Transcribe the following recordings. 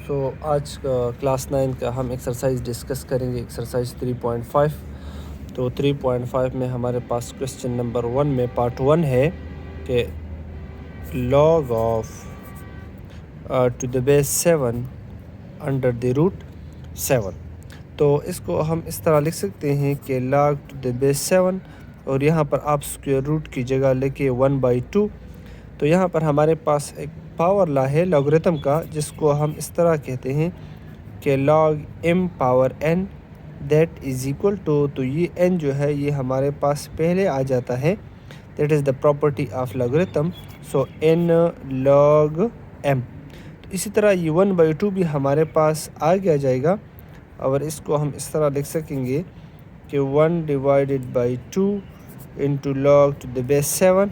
आज क्लास 9 का हम एक्सरसाइज डिस्कस करेंगे, एक्सरसाइज 3.5। तो 3.5 में हमारे पास क्वेश्चन नंबर 1 में पार्ट 1 है कि log of to the base 7 under the root 7। तो इसको हम इस तरह लिख सकते हैं कि log टू द बेस 7 और यहाँ पर आप स्क्वायर रूट की जगह लेके 1/2। तो यहाँ पर हमारे पास एक पावर लॉ है लॉगरिथम का, जिसको हम इस तरह कहते हैं कि log m power n that is equal to, तो ये n जो है ये हमारे पास पहले आ जाता है, that is the property of logarithm, so n log m। तो इसी तरह ये 1/2 भी हमारे पास आ गया जाएगा और इसको हम इस तरह लिख सकेंगे कि 1/2 into log to the base 7।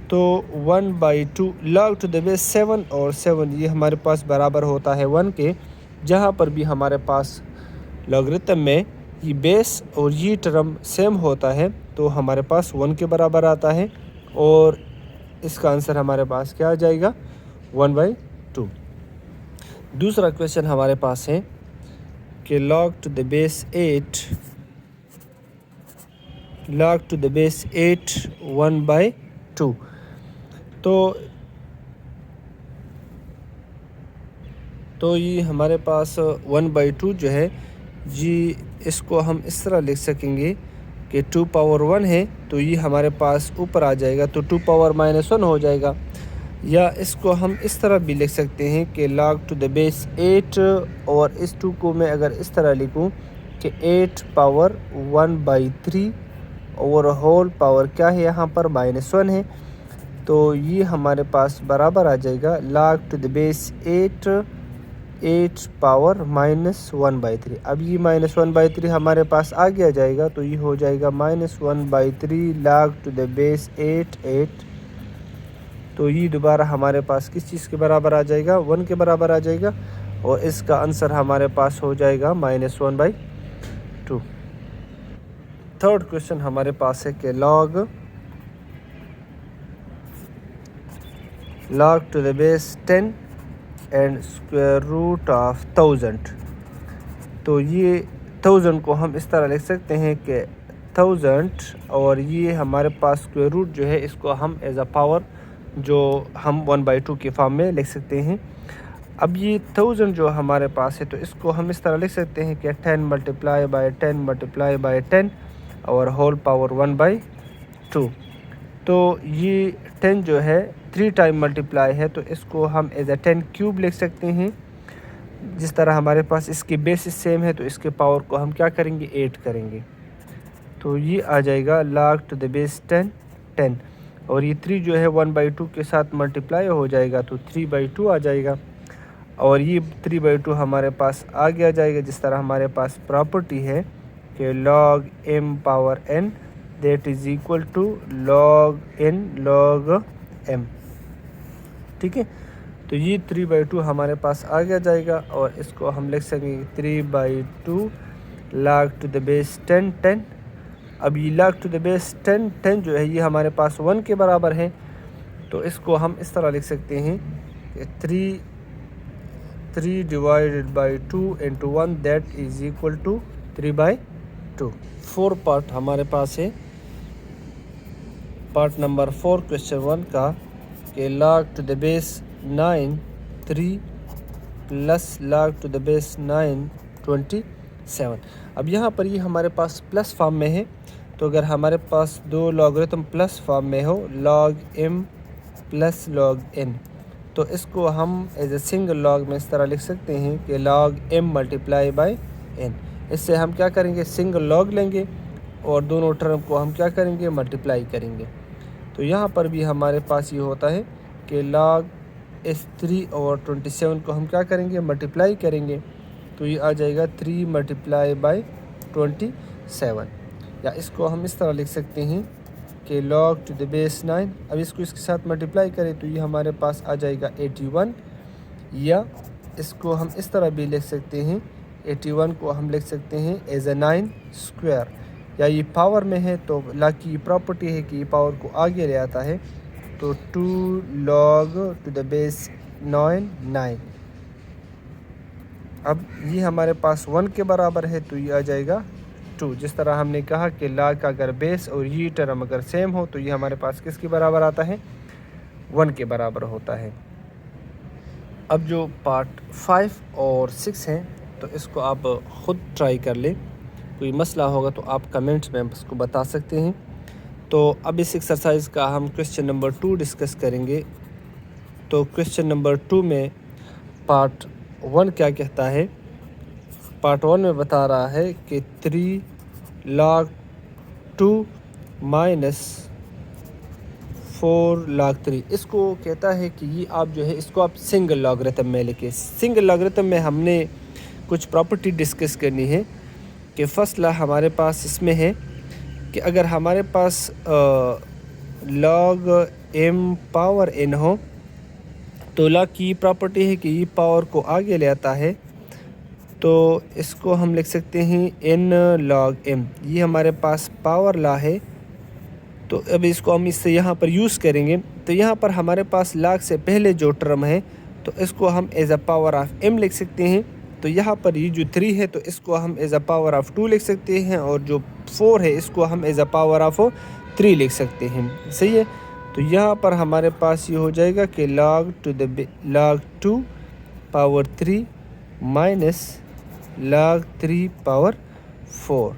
तो 1/2 log टू द बेस 7 और 7 ये हमारे पास बराबर होता है 1 के। जहाँ पर भी हमारे पास लॉगरिथम में ये बेस और ये टर्म सेम होता है तो हमारे पास 1 के बराबर आता है और इसका आंसर हमारे पास क्या आ जाएगा, 1/2। दूसरा क्वेश्चन हमारे पास है कि log टू द बेस 8 1/2। तो ये हमारे पास 1/2 जो है जी, इसको हम इस तरह लिख सकेंगे कि 2 पावर 1 है तो ये हमारे पास ऊपर आ जाएगा, तो 2 पावर -1 हो जाएगा। या इसको हम इस तरह भी लिख सकते हैं कि log टू द बेस 8 और इस 2 को मैं अगर इस तरह लिखूं कि 8 पावर 1/3 और होल पावर क्या है यहाँ पर -1 है, तो ये हमारे पास बराबर आ जाएगा log to the base 8 power -1/3। अब ये -1/3 हमारे पास आ गया जाएगा तो ये हो जाएगा -1/3 log टू द बेस 8। तो ये दोबारा हमारे पास किस चीज़ के बराबर आ जाएगा, 1 के बराबर आ जाएगा और इसका आंसर हमारे पास हो जाएगा -1/2। थर्ड क्वेश्चन हमारे पास है कि log to the base 10 and square root of 1000। तो ये 1000 को हम इस तरह लिख सकते हैं कि 1000 और ये हमारे पास स्क्वायर रूट जो है इसको हम एज अ पावर जो हम 1/2 के फॉर्म में लिख सकते हैं। अब ये 1000 जो हमारे पास है तो इसको हम इस तरह लिख सकते हैं कि 10 मल्टीप्लाई बाय 10 और होल पावर 1/2। तो ये 10 जो है 3 टाइम मल्टीप्लाई है तो इसको हम एज अ 10 क्यूब लिख सकते हैं। जिस तरह हमारे पास इसकी बेसिस सेम है तो इसके पावर को हम क्या करेंगे, 8 करेंगे। तो ये आ जाएगा log टू द बेस 10 और ये 3 जो है 1/2 के साथ मल्टीप्लाई हो जाएगा तो 3/2 आ जाएगा और ये 3/2 हमारे पास आ गया जाएगा। जिस तरह हमारे पास प्रॉपर्टी है कि log m power n that is equal to log n log m। ठीक है, तो ये 3/2 हमारे पास आ गया जाएगा और इसको हम लिख सकेंगे 3/2 log टू द बेस 10। अब ये log टू द बेस 10 जो है ये हमारे पास 1 के बराबर है तो इसको हम इस तरह लिख सकते हैं कि 3 divided by 2 into 1 that is equal to 3/2। 4 part हमारे पास है, पार्ट नंबर 4 क्वेश्चन 1 का कि log to the base 9 3 plus log to the base 9 27। अब यहाँ पर ये हमारे पास प्लस फॉर्म में है तो अगर हमारे पास दो लॉगरिथम प्लस फॉर्म में हो log m plus log n तो इसको हम एज ए सिंगल लॉग में इस तरह लिख सकते हैं कि log m multiply by n। इससे हम क्या करेंगे, सिंगल लॉग लेंगे और दोनों टर्म को हम क्या करेंगे, मल्टीप्लाई करेंगे। तो यहाँ पर भी हमारे पास ये होता है कि log s3 और 27 को हम क्या करेंगे, मल्टीप्लाई करेंगे तो ये आ जाएगा 3 मल्टीप्लाई बाय 27। या इसको हम इस तरह लिख सकते हैं कि log टू द बेस 9, अब इसको इसके साथ मल्टीप्लाई करें तो ये हमारे पास आ जाएगा 81। या इसको हम इस तरह भी लिख सकते हैं, 81 को हम लिख सकते हैं एज ए 9 स्क्वायर। या ये पावर में है तो लॉ की प्रॉपर्टी है कि ये पावर को आगे ले आता है, तो 2 log टू द बेस 9 अब ये हमारे पास 1 के बराबर है तो ये आ जाएगा 2। जिस तरह हमने कहा कि log का अगर बेस और ये टर्म अगर सेम हो तो ये हमारे पास किसके बराबर आता है, 1 के बराबर होता है। अब जो पार्ट 5 और 6 हैं तो इसको आप ख़ुद ट्राई कर लें, कोई मसला होगा तो आप कमेंट्स में उसको बता सकते हैं। तो अब इस एक्सरसाइज का हम क्वेश्चन नंबर 2 डिस्कस करेंगे। तो क्वेश्चन नंबर 2 में पार्ट 1 क्या कहता है। पार्ट 1 में बता रहा है कि 3 log 2 माइनस 4 log 3। इसको कहता है कि ये आप जो है इसको आप सिंगल लॉगरिथम में लिखें। सिंगल लॉगरिथम में हमने कुछ प्रॉपर्टी डिस्कस करनी है कि फर्स्ट ला हमारे पास इसमें है कि अगर हमारे पास log m पावर n हो तो log की प्रॉपर्टी है कि ये पावर को आगे ले आता है, तो इसको हम लिख सकते हैं n log m। ये हमारे पास पावर ला है, तो अब इसको हम इससे यहाँ पर यूज़ करेंगे। तो यहाँ पर हमारे पास log से पहले जो टर्म है तो इसको हम as a power of m लिख सकते हैं। तो यहाँ पर ये जो 3 है तो इसको हम एज अ पावर ऑफ 2 लिख सकते हैं, और जो 4 है इसको हम एज अ पावर ऑफ 3 लिख सकते हैं। सही है। तो यहाँ पर हमारे पास ये हो जाएगा कि log 2 power 3 minus log 3 power 4।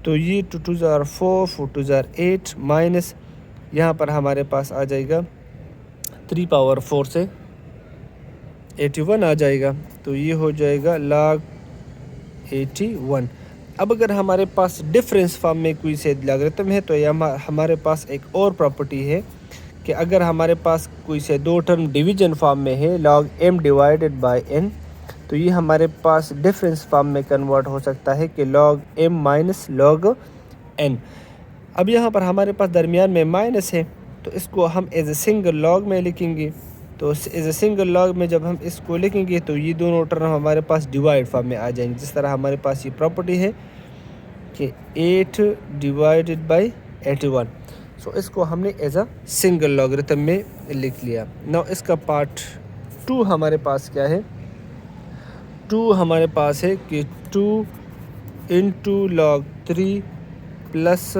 तो ये 2 2 ज़ार 4, 4 2 ज़ार 8 माइनस यहाँ पर हमारे पास आ जाएगा 3 पावर 4 से 81 आ जाएगा। तो ये हो जाएगा log 81। अब अगर हमारे पास डिफरेंस फॉर्म में कोई से लॉगरिथम है तो यह हमारे पास एक और प्रॉपर्टी है कि अगर हमारे पास कोई से दो टर्म डिवीजन फॉर्म में है log m divided by n, तो ये हमारे पास डिफरेंस फॉर्म में कन्वर्ट हो सकता है कि log m minus log n। अब यहाँ पर हमारे पास दरमियान में माइनस है तो इसको हम एज ए सिंगल लॉग में लिखेंगे। तो एज ए सिंगल लॉग में जब हम इसको लिखेंगे तो ये दोनों टर्म हमारे पास डिवाइड फॉर्म में आ जाएंगे। जिस तरह हमारे पास ये प्रॉपर्टी है कि 8 डिवाइडेड बाय 81, सो इसको हमने एज अ सिंगल लॉगरिथम में लिख लिया। नाउ इसका पार्ट 2 हमारे पास क्या है। 2 हमारे पास है कि 2 into log 3 plus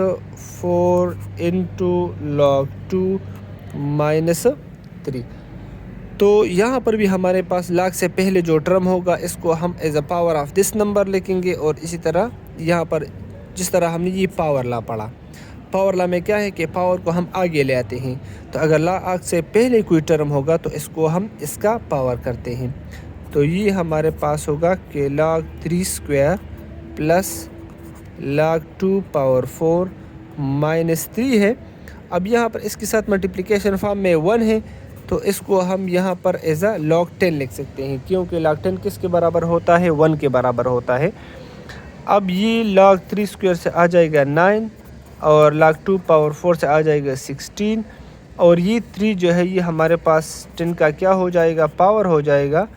4 into log 2 minus 3। तो यहाँ पर भी हमारे पास log से पहले जो टर्म होगा इसको हम as a power of this number लिखेंगे, और इसी तरह यहाँ पर जिस तरह हमने ये पावर ला पढ़ा, पावर ला में क्या है कि पावर को हम आगे ले आते हैं। तो अगर log से पहले कोई टर्म होगा तो इसको हम इसका पावर करते हैं। तो ये हमारे पास होगा कि log 3 square plus log 2 power 4 minus 3 है। अब यहाँ पर इसके साथ मल्टीप्लिकेशन फॉर्म में 1 है तो इसको हम यहाँ पर एज अ log 10 लिख सकते हैं, क्योंकि log 10 किसके बराबर होता है, 1 के बराबर होता है। अब ये log 3 स्क्वायर से आ जाएगा 9, और log 2 पावर 4 से आ जाएगा 16, और ये 3 जो है ये हमारे पास 10 का क्या हो जाएगा, पावर हो जाएगा।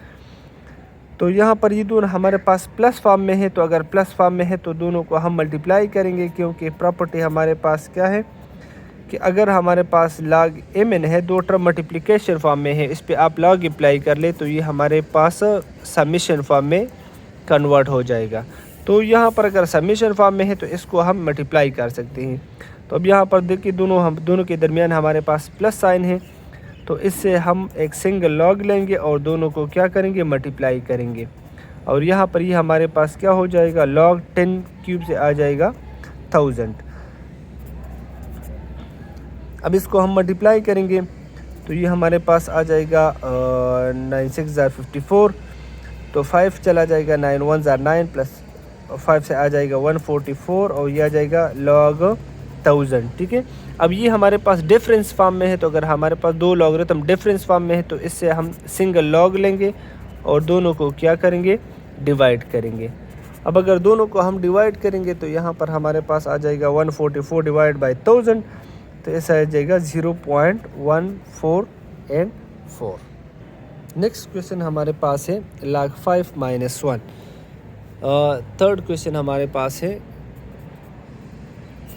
तो यहाँ पर ये दोनों हमारे पास प्लस फॉर्म में है, तो अगर प्लस फॉर्म में है तो दोनों को हम मल्टीप्लाई करेंगे, क्योंकि प्रॉपर्टी हमारे पास क्या है कि अगर हमारे पास log mn है, दो टर्म मल्टीप्लिकेशन फॉर्म में है, इस पे आप log अप्लाई कर ले तो ये हमारे पास समीशन फॉर्म में कन्वर्ट हो जाएगा। तो यहाँ पर अगर समीशन फॉर्म में है तो इसको हम मल्टीप्लाई कर सकते हैं। तो अब यहाँ पर देखिए दोनों के दरमियान हमारे पास प्लस साइन है, तो इससे हम एक सिंगल लॉग लेंगे और दोनों को क्या करेंगे, मल्टीप्लाई करेंगे। और यहाँ पर ये हमारे पास क्या हो जाएगा, log 10 क्यूब से आ जाएगा 1000। अब इसको हम मल्टीप्लाई करेंगे तो ये हमारे पास आ जाएगा 9 6 ज़ार 54, तो 5 चला जाएगा, 9 1 ज़ार 9 प्लस 5 से आ जाएगा 144, और ये आ जाएगा log 1000। ठीक है। अब ये हमारे पास डिफरेंस फॉर्म में है, तो अगर हमारे पास दो लॉगरिथम डिफरेंस फॉर्म में है तो इससे हम सिंगल लॉग लेंगे और दोनों को क्या करेंगे, डिवाइड करेंगे। अब अगर दोनों को हम डिवाइड करेंगे तो यहाँ पर हमारे पास आ जाएगा 144 डिवाइड बाई 1000, तो ऐसा आ जाएगा 0.1484। नेक्स्ट क्वेश्चन हमारे पास है log 5 माइनस 1। थर्ड क्वेश्चन हमारे पास है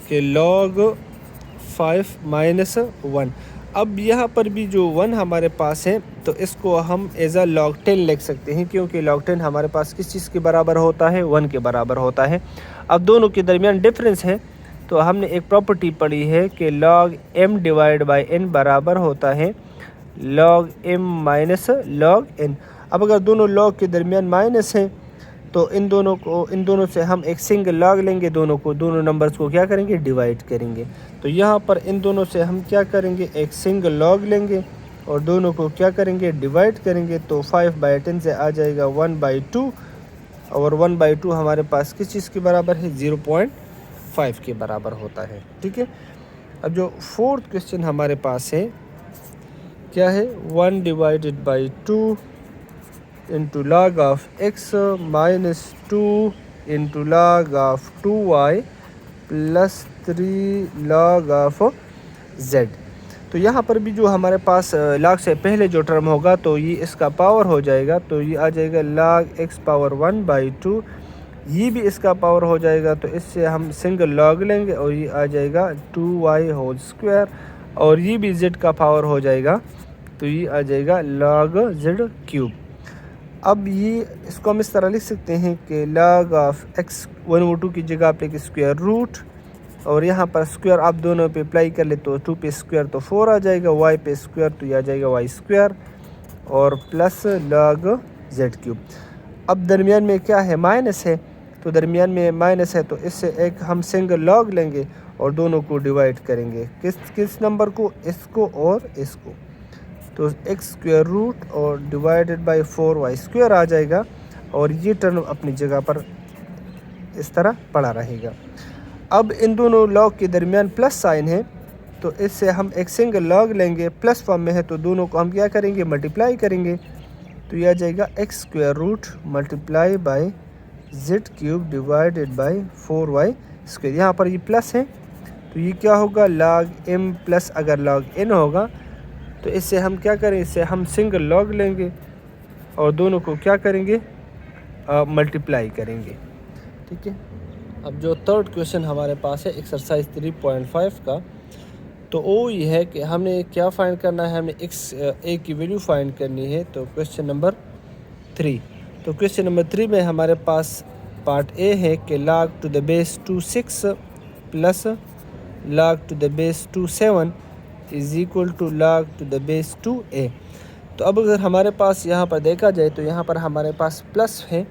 कि log 5 माइनस 1। अब यहाँ पर भी जो 1 हमारे पास है तो इसको हम एज अ log 10 लिख सकते हैं, क्योंकि log 10 हमारे पास किस चीज़ के बराबर होता है, 1 के बराबर होता है। अब दोनों के दरमियान डिफरेंस है, तो हमने एक प्रॉपर्टी पढ़ी है कि log m divide by n बराबर होता है log m minus log n। अब अगर दोनों log के दरमियान माइनस है तो इन दोनों से हम एक सिंगल log लेंगे, दोनों नंबर्स को क्या करेंगे, डिवाइड करेंगे। तो यहाँ पर इन दोनों से हम क्या करेंगे, एक सिंगल log लेंगे और दोनों को क्या करेंगे, डिवाइड करेंगे। तो 5/10 से आ जाएगा 1/2, और 1/2 हमारे पास किस चीज़ के बराबर है, 0.5 के बराबर होता है। ठीक है। अब जो फोर्थ क्वेश्चन हमारे पास है क्या है, 1 divided by 2 into log of x minus 2 into log of 2y plus 3 log of z। तो यहाँ पर भी जो हमारे पास log से पहले जो टर्म होगा तो ये इसका पावर हो जाएगा, तो ये आ जाएगा log x पावर 1/2, ये भी इसका पावर हो जाएगा। तो इससे हम सिंगल log लेंगे और ये आ जाएगा 2y होल स्क्वायर, और ये भी z का पावर हो जाएगा, तो ये आ जाएगा log z क्यूब। अब ये इसको हम इस तरह लिख सकते हैं कि log ऑफ x 1/2 की जगह आप लेके स्क्वायर रूट, और यहाँ पर स्क्वायर आप दोनों पे अप्लाई कर ले तो 2 पे स्क्वायर तो 4 आ जाएगा, y पे स्क्वायर तो ये आ जाएगा y स्क्वायर, और प्लस log z क्यूब। अब दरमियान में क्या है, माइनस है, तो दरमियान में माइनस है तो इससे एक हम सिंगल log लेंगे और दोनों को डिवाइड करेंगे, किस नंबर को, इसको और इसको। तो x स्क्वायर रूट और डिवाइडेड बाई 4y स्क्वायर आ जाएगा, और ये टर्म अपनी जगह पर इस तरह पड़ा रहेगा। अब इन दोनों log के दरमियान प्लस साइन है, तो इससे हम एक सिंगल log लेंगे, प्लस फॉर्म में है तो दोनों को हम क्या करेंगे, मल्टीप्लाई करेंगे। तो यह आ जाएगा x square root multiply by z cube divided by 4y square. यहाँ पर ये प्लस है तो ये क्या होगा, log m प्लस अगर log n होगा तो इससे हम क्या करें, इससे हम सिंगल log लेंगे और दोनों को क्या करेंगे, मल्टीप्लाई करेंगे। ठीक है। अब जो थर्ड क्वेश्चन हमारे पास है एक्सरसाइज 3.5 का, तो वो ये है कि हमने क्या फाइंड करना है, हमें a की वैल्यू फाइंड करनी है। तो क्वेश्चन नंबर 3, तो क्वेश्चन नंबर 3 में हमारे पास पार्ट ए है कि log to the base 2 6 plus log to the base 2 7 is equal to log to the base 2a। तो अब अगर हमारे पास यहाँ पर देखा जाए तो यहाँ पर हमारे पास प्लस है,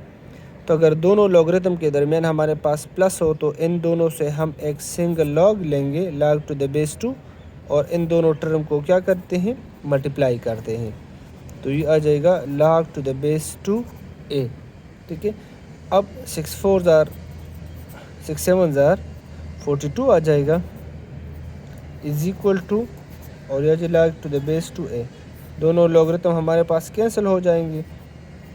तो अगर दोनों लॉगरिथम के दरमियान हमारे पास प्लस हो तो इन दोनों से हम एक सिंगल log लेंगे log टू द बेस 2, और इन दोनों टर्म को क्या करते हैं, मल्टीप्लाई करते हैं। तो ये आ जाएगा log to the base 2a। ठीक है। अब 6 7 42 आ जाएगा इज इक्वल टू, और यह log to the base 2a, दोनों लॉगरिथम हमारे पास कैंसिल हो जाएंगे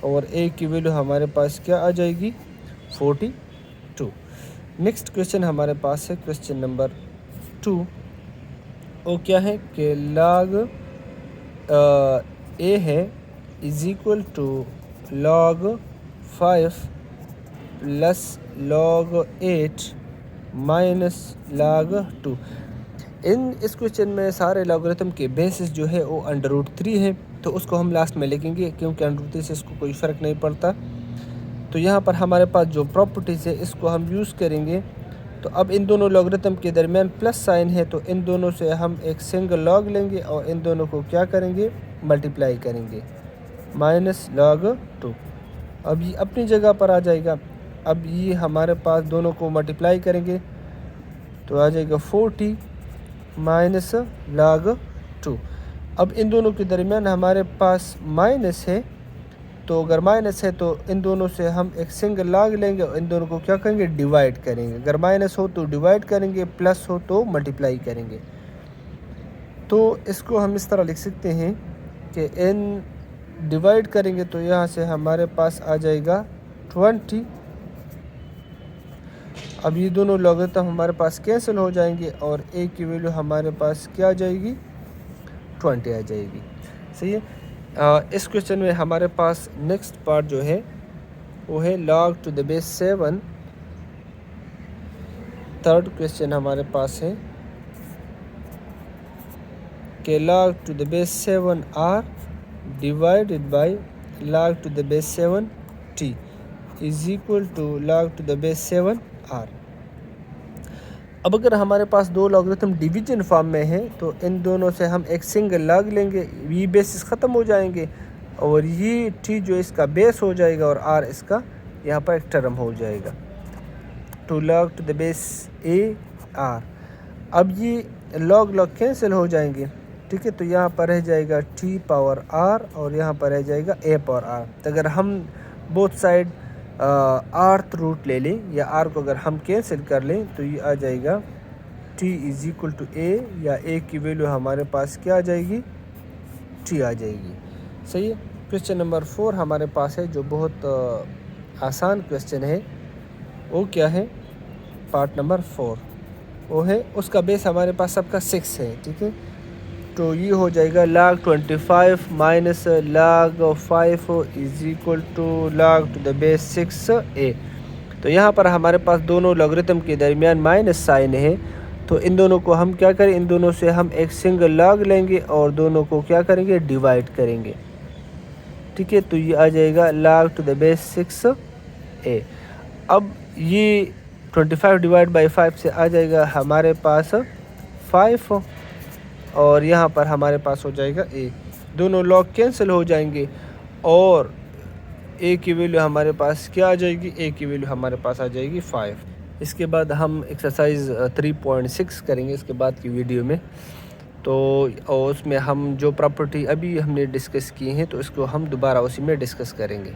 और a की वैल्यू हमारे पास क्या आ जाएगी, 42। नेक्स्ट क्वेश्चन हमारे पास है क्वेश्चन नंबर 2, वो क्या है कि log a है is equal to log 5 plus log 8 minus log 2। इस क्वेश्चन में सारे लॉगरिथम के बेसिस जो है वो √3 है, तो उसको हम लास्ट में लिखेंगे क्योंकि √3 से इसको कोई फ़र्क नहीं पड़ता। तो यहाँ पर हमारे पास जो प्रॉपर्टीज़ है इसको हम यूज़ करेंगे। तो अब इन दोनों लॉगरिथम के दरमियान प्लस साइन है, तो इन दोनों से हम एक सिंगल log लेंगे और इन दोनों को क्या करेंगे, मल्टीप्लाई करेंगे, माइनस log 2। अब ये अपनी जगह पर आ जाएगा। अब ये हमारे पास दोनों को मल्टीप्लाई करेंगे तो आ जाएगा 40 माइनस log 2। अब इन दोनों के दरमियान हमारे पास माइनस है, तो अगर माइनस है तो इन दोनों से हम एक सिंगल log लेंगे और इन दोनों को क्या करेंगे, डिवाइड करेंगे। अगर माइनस हो तो डिवाइड करेंगे, प्लस हो तो मल्टीप्लाई करेंगे। तो इसको हम इस तरह लिख सकते हैं कि n डिवाइड करेंगे तो यहाँ से हमारे पास आ जाएगा 20। अब ये दोनों लॉगरिथम हमारे पास कैंसिल हो जाएंगे और a की वैल्यू हमारे पास क्या आ जाएगी, 20 आ जाएगी। सही है। इस क्वेश्चन में हमारे पास नेक्स्ट पार्ट जो है वो है log to the base 7। Third question हमारे पास है कि log to the base 7 r divided by log to the base 7 t is equal to log to the base 7 r। अब अगर हमारे पास दो लॉगरिथम डिवीजन फॉर्म में है तो इन दोनों से हम एक सिंगल लॉग लेंगे, ये बेसिस ख़त्म हो जाएंगे और ये t जो इसका बेस हो जाएगा और r इसका यहाँ पर एक टर्म हो जाएगा, to log to the base a r। अब ये लॉग लॉग कैंसिल हो जाएंगे, ठीक है, तो यहाँ पर रह जाएगा t पावर r और यहाँ पर रह जाएगा a पावर r। तो अगर हम बोथ साइड आर्थ रूट ले लें या r को अगर हम कैंसिल कर लें तो ये आ जाएगा t is equal to a, या a की वैल्यू हमारे पास क्या आ जाएगी, t आ जाएगी। सही है। क्वेश्चन नंबर 4 हमारे पास है जो बहुत आसान क्वेश्चन है। वो क्या है, पार्ट नंबर 4 वो है, उसका बेस हमारे पास सबका 6 है, ठीक है। तो ये हो जाएगा log 25 minus log 5 is equal to log to the base 6a। तो यहाँ पर हमारे पास दोनों लॉगरिथम के दरमियान माइनस साइन है, तो इन दोनों को हम क्या करें, इन दोनों से हम एक सिंगल लॉग लेंगे और दोनों को क्या करेंगे, डिवाइड करेंगे, ठीक है। तो ये आ जाएगा log to the base 6a। अब ये 25 डिवाइड बाई 5 से आ जाएगा हमारे पास 5 और यहाँ पर हमारे पास हो जाएगा a। दोनों लॉग कैंसिल हो जाएंगे और a की वैल्यू हमारे पास क्या आ जाएगी, a की वैल्यू हमारे पास आ जाएगी 5। इसके बाद हम एक्सरसाइज 3.6 करेंगे इसके बाद की वीडियो में। तो और उसमें हम जो प्रॉपर्टी अभी हमने डिस्कस की हैं तो इसको हम दोबारा उसी में डिस्कस करेंगे।